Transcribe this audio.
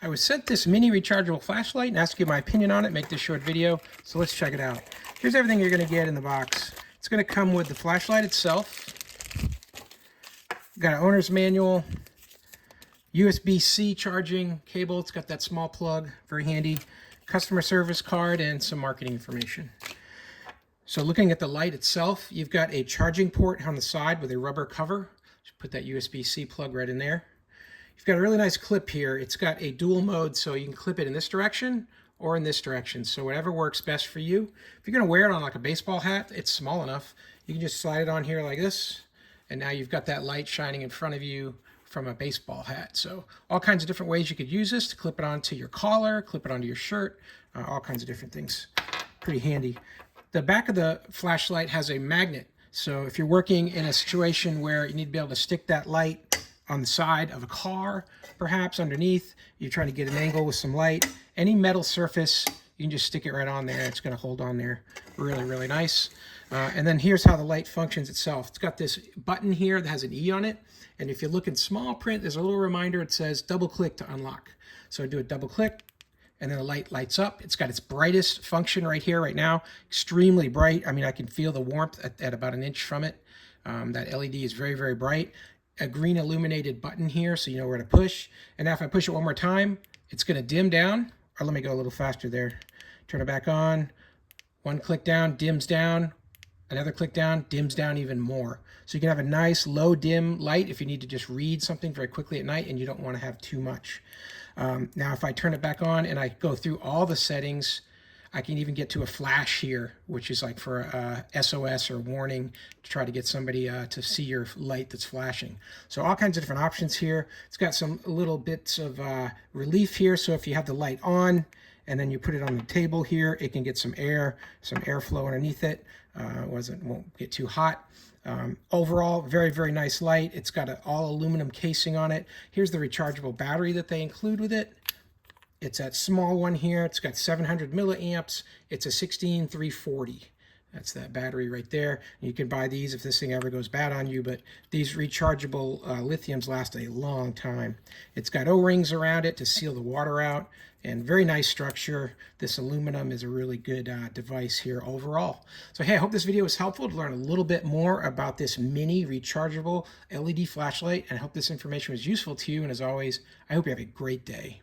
I was sent this mini rechargeable flashlight and asked you my opinion on it, make this short video, so let's check it out. Here's everything you're going to get in the box. It's going to come with the flashlight itself. Got an owner's manual, USB-C charging cable, it's got that small plug, very handy, customer service card, and some marketing information. So looking at the light itself, you've got a charging port on the side with a rubber cover. Just put that USB-C plug right in there. You've got a really nice clip here. It's got a dual mode, so you can clip it in this direction or in this direction. So whatever works best for you. If you're gonna wear it on like a baseball hat, it's small enough. You can just slide it on here like this, and now you've got that light shining in front of you from a baseball hat. So all kinds of different ways you could use this to clip it onto your collar, clip it onto your shirt, all kinds of different things. Pretty handy. The back of the flashlight has a magnet. So if you're working in a situation where you need to be able to stick that light on the side of a car, perhaps underneath, you're trying to get an angle with some light, any metal surface, you can just stick it right on there. It's going to hold on there really, really nice. And then here's how the light functions itself. It's got this button here that has an E on it. And if you look in small print, there's a little reminder. It says double click to unlock. So I do a double click, and then the light lights up. It's got its brightest function right here, right now. Extremely bright. I mean, I can feel the warmth at about an inch from it. That LED is very, very bright. A green illuminated button here, so you know where to push. And now if I push it one more time, it's going to dim down. Or let me go a little faster there. Turn it back on. One click down, dims down. Another click down, dims down even more. So you can have a nice low dim light if you need to just read something very quickly at night and you don't want to have too much. Now if I turn it back on and I go through all the settings, I can even get to a flash here, which is like for a SOS or warning to try to get somebody to see your light that's flashing. So all kinds of different options here. It's got some little bits of relief here. So if you have the light on and then you put it on the table here, it can get some airflow underneath it. Won't get too hot. Overall, very, very nice light. It's got an all aluminum casing on it. Here's the rechargeable battery that they include with it. It's that small one here. It's got 700 milliamps. It's a 16340. That's that battery right there. You can buy these if this thing ever goes bad on you, but these rechargeable lithiums last a long time. It's got O-rings around it to seal the water out, and very nice structure. This aluminum is a really good device here overall. So hey, I hope this video was helpful to learn a little bit more about this mini rechargeable LED flashlight, and I hope this information was useful to you. And as always, I hope you have a great day.